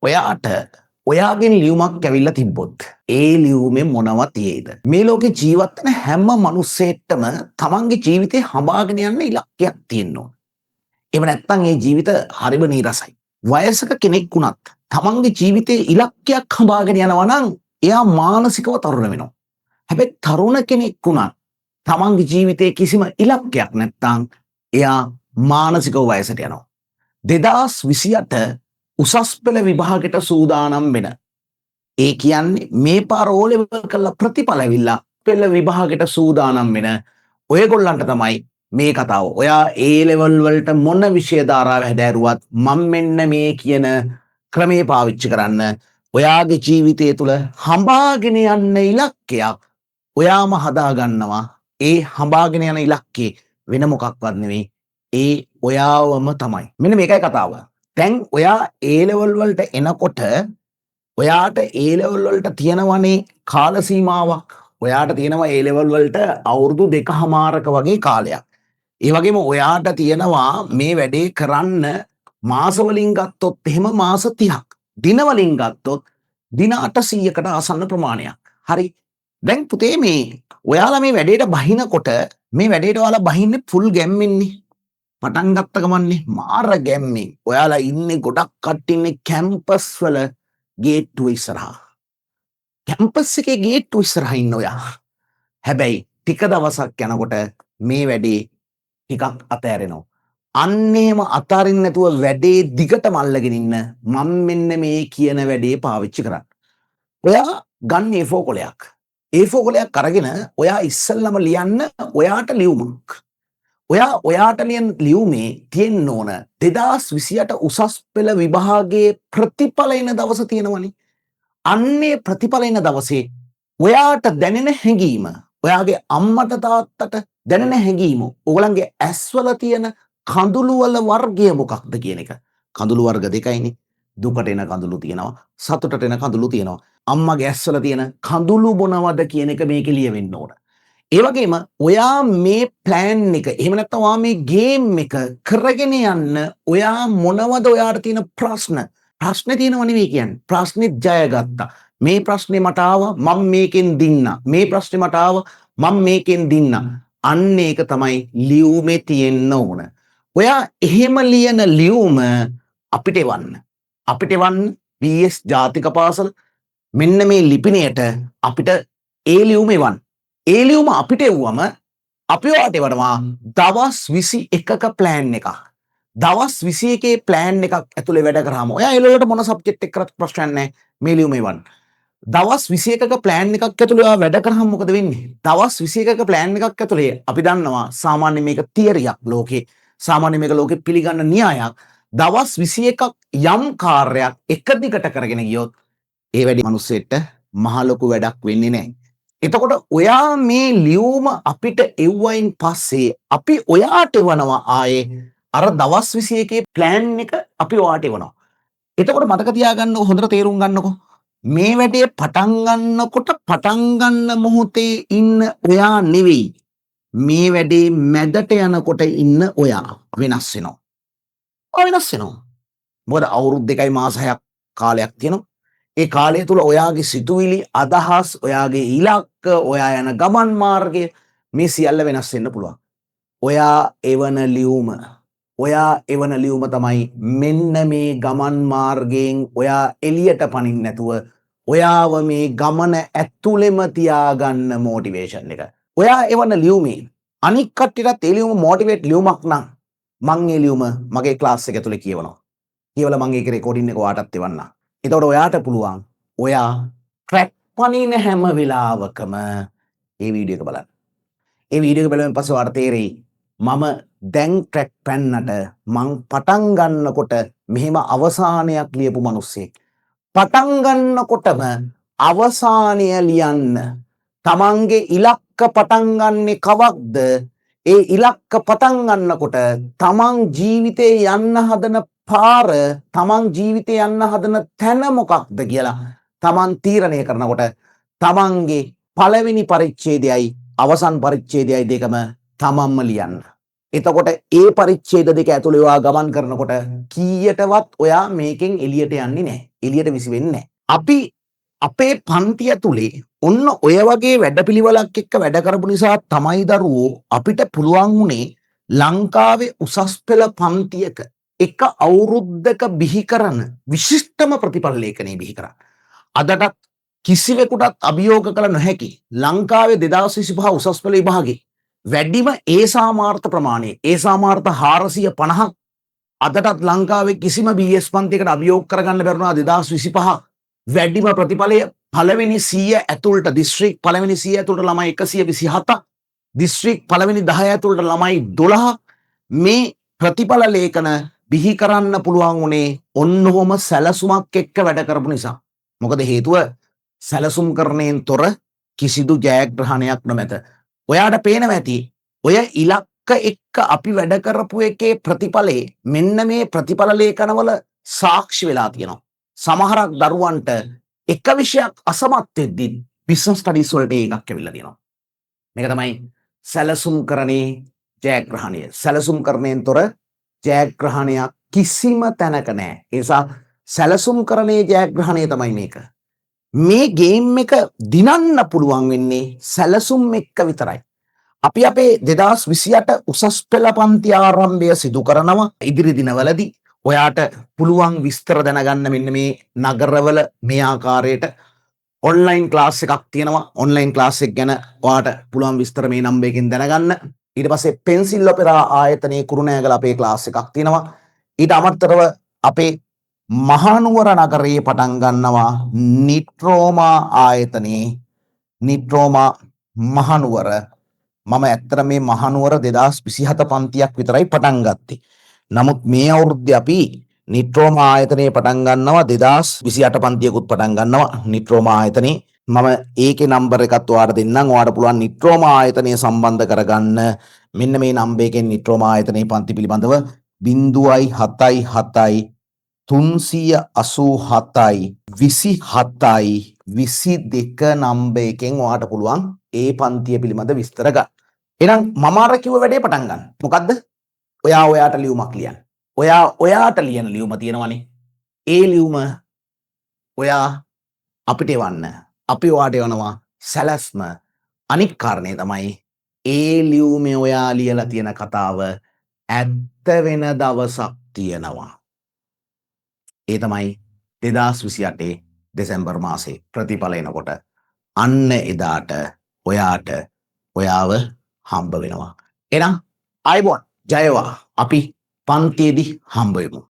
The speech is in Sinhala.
ඔයාට ඔයාගෙන් ලියුමක් ඇවිල්ලා තිබ්බොත් ඒ ලියුමේ මොනවද තියෙයිද? මේ ලෝකේ ජීවත් වෙන හැම මිනිස්සෙට්ටම තමන්ගේ ජීවිතේ හඹාගෙන යන්න ඉලක්කයක් තියෙන්න ඕන. එහෙම නැත්නම් ඒ ජීවිත හරිම නීරසයි. වයසක කෙනෙක් වුණත් තමන්ගේ ජීවිතේ ඉලක්කයක් හඹාගෙන යනවා නම් එයා මානසිකව තරුණ වෙනවා. හැබැයි තරුණ කෙනෙක් වුණත් තමන්ගේ ජීවිතේ කිසිම ඉලක්කයක් නැත්නම් එයා මානසිකව වයසට යනවා. 2028 උසස් පෙළ විභාගයට සූදානම් වෙන. ඒ කියන්නේ මේ පාර O level කරලා ප්‍රතිඵල ඇවිල්ලා පෙළ විභාගයට සූදානම් වෙන ඔයගොල්ලන්ට තමයි මේ කතාව. ඔයා A level වලට මොන විෂය ධාරාව හැදෑරුවත් මම මෙන්න මේ කියන ක්‍රමේ පාවිච්චි කරන්න. ඔයාගේ ජීවිතය තුළ හඹාගෙන යන්න ඉලක්කයක් ඔයාම හදා ගන්නවා. ඒ හඹාගෙන යන ඉලක්කේ වෙන මොකක්වත් නෙවෙයි. ඒ ඔයාවම තමයි. මෙන්න මේකයි කතාව. දැන් ඔයා A level වලට එනකොට ඔයාට A level වලට තියෙනවනේ කාල සීමාවක්. ඔයාට තියෙනවා A level වලට අවුරුදු 2කමාරක වගේ කාලයක්. ඒ වගේම ඔයාට තියෙනවා මේ වැඩේ කරන්න මාස වලින් ගත්තොත් එහෙම මාස 30ක්. දින වලින් ගත්තොත් දින 800කට ආසන්න ප්‍රමාණයක්. හරි. දැන් පුතේ මේ ඔයාලා මේ වැඩේට බහිනකොට මේ වැඩේට ඔයාලා බහින්නේ ෆුල් ගැම්මෙන්නේ. පටන් ගත්ත ගමන්නේ මාර ගැම්මෙන්. ඔයාලා ඉන්නේ ගොඩක් කට්ටිය ඉන්නේ කැම්පස් වල ගේට්ටුව ඉස්සරහා. කැම්පස් එකේ ගේට්ටුව ඉස්සරහා ඉන්න ඔයා. හැබැයි ටික දවසක් යනකොට මේ වැඩේ ටිකක් අතෑරෙනවා. අන්න එහෙම අතාරින්න නැතුව වැඩේ දිගටම අල්ලගෙන ඉන්න මම මෙන්න මේ කියන වැඩේ පාවිච්චි කරන්න. ඔයා ගන්න A4 කොලයක්. A4 කොලයක් අරගෙන ඔයා ඉස්සෙල්ලම ලියන්න ඔයාට ලියුමක්. ඔයාට ලියන ලියුමේ තියෙන්න ඕන 2028 උසස් පෙළ විභාගයේ ප්‍රතිඵල එන දවස තියෙනවනේ. අන්නේ ප්‍රතිඵල එන දවසේ ඔයාට දැනෙන හැඟීම, ඔයාගේ අම්මට තාත්තට දැනෙන හැඟීම, ඔයගලන්ගේ ඇස්වල තියෙන කඳුළු වල වර්ගය මොකක්ද කියන එක. කඳුළු වර්ග දෙකයිනේ. දුකට එන කඳුළු තියෙනවා, සතුටට එන කඳුළු තියෙනවා. අම්මගේ ඇස්වල තියෙන කඳුළු මොනවද කියන එක මේකේ ලියවෙන්න ඕන. ඒ වගේම ඔයා මේ ප්ලෑන් එක එහෙම නැත්නම් ඔයා මේ ගේම් එක කරගෙන යන්න ඔයා මොනවද ඔයාට තියෙන ප්‍රශ්නේ තියෙනව නෙවෙයි කියන්නේ. ප්‍රශ්නේ ජයගත්තා. මේ ප්‍රශ්නේ මට ආවා මම මේකෙන් දින්නා. මේ ප්‍රශ්නේ මට ආවා මම මේකෙන් දින්නා. අන්න ඒක තමයි ලියුමේ තියෙන්න ඕන. ඔයා එහෙම ලියන ලියුම අපිට එවන්න. PS ජාතික පාසල මෙන්න මේ ලිපිණයට අපිට ඒ ලියුම එවන්න. ඒ ලියුම අපිට එව්වම අපි ඔයාට එවනවා දවස් 21ක ප්ලෑන් එකක්. දවස් 21 ප්ලෑන් එකක් ඇතුලේ වැඩ කරාම ඔයා ඒ වලට මොන සබ්ජෙක්ට් එක කරත් ප්‍රශ්නයක් නැහැ. මේ ලියුම එවන්න. දවස් 21ක ප්ලෑන් එකක් ඇතුලේ ඔයා වැඩ කරාම මොකද වෙන්නේ? දවස් 21ක ප්ලෑන් එකක් ඇතුලේ අපි දන්නවා සාමාන්‍ය මේක තියරියක් ලෝකේ. සාමාන්‍ය මේක ලෝකේ පිළිගන්න න්‍යායක්. දවස් 21ක් යම් කාර්යයක් එක දිගට කරගෙන ගියොත් ඒ වැඩි මිනිස්සෙට මහ ලොකු වැඩක් වෙන්නේ නැහැ. එතකොට ඔයා මේ ලියුම අපිට එව්වයින් පස්සේ අපි ඔයාට එවනවා ආයේ අර දවස් 21 ප්ලෑන් එක අපි ඔයාට එවනවා. එතකොට මතක තියාගන්න හොඳට තේරුම් ගන්නකො. මේ වැඩේ පටන් ගන්නකොට පටන් ගන්න මොහොතේ ඉන්න ඔයා නෙවෙයි. මේ වැඩේ මැදට යනකොට ඉන්න ඔයා වෙනස් වෙනවා. වෙනස් වෙනවා. මොකද අවුරුදු 2යි මාස 6ක් කාලයක් තියෙනවා. ඒ කාලය තුල ඔයාගේ සිතුවිලි, අදහස්, ඔයාගේ ඉලක්ක, ඔයා යන ගමන් මාර්ගය මේ සියල්ල වෙනස් වෙන්න පුළුවන්. ඔයා එවන ලියුම තමයි මෙන්න මේ ගමන් මාර්ගයෙන් ඔයා එළියට පනින්න නැතුව ඔයාව මේ ගමන ඇතුළෙම තියාගන්න මොටිවේෂන් එක. ඔයා එවන ලියුමේ අනික් කට්ටියටත් ඒ ලියුම මොටිවේට් ලියුමක් නම් මං ඒ ලියුම මගේ ක්ලාස් එක ඇතුලේ කියවනවා. කියවලා මං ඒකේ රෙකෝඩින් එක ඔයාටත් එවන්නම්. එතකොට ඔයාට පුළුවන් ඔයා ට්‍රැක් පනින හැම වෙලාවකම ඒ වීඩියෝ එක බලන්න. ඒ වීඩියෝ එක බලුවෙන් පස්සේ ඔයාට තේරෙයි මම දැන් ට්‍රැක් පැන්නට මං පටන් ගන්නකොට මෙහෙම අවසානයක් ලියපු මිනිස්සෙක්. පටන් ගන්නකොටම අවසානය ලියන්න තමන්ගේ ඉලක්ක පටන් ගන්නෙ කවක්ද? ඒ ඉලක්ක පටන් ගන්නකොට තමන් ජීවිතේ යන්න හදන පාර, තමන් ජීවිතේ යන්න හදන තැන මොකක්ද කියලා තමන් තීරණය කරනකොට තමන්ගේ පළවෙනි පරිච්ඡේදයයි අවසන් පරිච්ඡේදයයි දෙකම තමන්ම ලියන්න. එතකොට ඒ පරිච්ඡේද දෙක ඇතුළේ ඔයා ගමන් කරනකොට කීයටවත් ඔයා මේකෙන් එළියට යන්නේ නැහැ. එළියට විසි වෙන්නේ නැහැ. අපි අපේ පන්තිය තුලේ ඔන්න ඔය වගේ වැඩපිළිවෙලක් එක්ක වැඩ කරපු නිසා තමයි දරුවෝ අපිට පුළුවන් වුණේ ලංකාවේ උසස් පෙළ පන්තියක එක අවුරුද්දක බිහි කරන විශිෂ්ටම ප්‍රතිඵල ලේඛනය බිහි කරන්න. අදටත් කිසිවෙකුටත් අභියෝග කළ නොහැකි ලංකාවේ 2025 උසස් පෙළ විභාගේ වැඩිම ඒ සාමාර්ථ ප්‍රමාණය ඒ සාමාර්ථ 450ක් අදටත් ලංකාවේ කිසිම BS පන්තියකට අභියෝග කරගන්න බැරුණා 2025 වැඩිම ප්‍රතිඵලය පළවෙනි 100 ඇතුළට දිස්ත්‍රික් පළවෙනි 100 ඇතුළට ළමයි 127ක් දිස්ත්‍රික් පළවෙනි 10 ඇතුළට ළමයි 12 මේ ප්‍රතිඵල ලේඛන බිහි කරන්න පුළුවන් උනේ ඔන්නෝම සැලසුමක් එක්ක වැඩ කරපු නිසා. මොකද හේතුව සැලසුම්කරණයෙන් තොර කිසිදු ජයග්‍රහණයක් නොමැත. ඔයාට පේනවා ඇති ඔය ඉලක්ක එක්ක අපි වැඩ කරපු එකේ ප්‍රතිඵලේ මෙන්න මේ ප්‍රතිඵල ලේඛනවල සාක්ෂි වෙලා තියෙනවා. සමහරක් දරුවන්ට එක විෂයක් අසමත් වෙද්දි බිස්නස් ස්ටඩීස් වලට එකක් ඇවිල්ලා තියෙනවා. මේක තමයි සැලසුම්කරණේ ජයග්‍රහණය. සැලසුම්කරණයෙන් තොර ජයග්‍රහණයක් කිසිම තැනක නැහැ. ඒ නිසා සැලසුම්කරණේ ජයග්‍රහණය තමයි මේක. මේ ගේම් එක දිනන්න පුළුවන් වෙන්නේ සැලසුම් එක්ක විතරයි. අපි අපේ 2028 උසස් පෙළ පන්ති ආරම්භය සිදු කරනවා ඉදිරි දිනවලදී. ඔයාට පුළුවන් විස්තර දැනගන්න මෙන්න මේ නගරවල මේ ආකාරයට ඔන්ලයින් ක්ලාස් එකක් තියෙනවා. ඔන්ලයින් ක්ලාස් එක ගැන ඔයාට පුළුවන් විස්තර මේ නම්බර් එකෙන් දැනගන්න. ඊට පස්සේ පෙන්සිල් ඔපෙරා ආයතනයේ කුරුණෑගල අපේ ක්ලාස් එකක් තියෙනවා. ඊට අමතරව අපේ මහනුවර නගරයේ පටන් ගන්නවා නිට්‍රෝමා ආයතනයේ නිට්‍රෝමා මහනුවර. මම ඇත්තට මේ මහනුවර 2027 පන්තියක් විතරයි පටන් ගත්තේ. නමුත් මේ අවුරුද්දේ අපි නිට්‍රෝමා ආයතනයේ පටන් ගන්නවා 2028 පන්තියකුත් පටන් ගන්නවා නිට්‍රෝමා ආයතනයේ. මම ඒකේ නම්බර් එකත් ඔයාලට දෙන්නම්. ඔයාලට පුළුවන් නිට්‍රෝමා ආයතනය සම්බන්ධ කරගන්න. මෙන්න මේ නම්බර් එකෙන් නිට්‍රෝමා ආයතනයේ පන්ති පිළිබඳව 077 387යි 27යි 22 නම්බර් එකෙන් ඔයාට පුළුවන් ඒ පන්තිය පිළිබඳ විස්තර ගන්න. එහෙනම් මම අර කිව්ව වැඩේ පටන් ගන්න. මොකද්ද? ඔයාට ලියුමක් ලියන්න. ඔයාට ලියන ලියුම තියෙනවනේ. ඒ ලියුම ඔයා අපිට එවන්න. අපි ඔයාට එවනවා සැලැස්ම. අනික් කාරණේ තමයි ඒ ලියුමේ ඔයා ලියලා තියෙන කතාව ඇත්ත වෙන දවසක් තියෙනවා. ඒ තමයි 2028 දෙසැම්බර් මාසේ ප්‍රතිඵල එනකොට අන්න එදාට ඔයාට ඔයාව හම්බ වෙනවා. එහෙනම් ආයිබෝන් ජයවා අපි පන්තියේදී හම්බ වෙමු.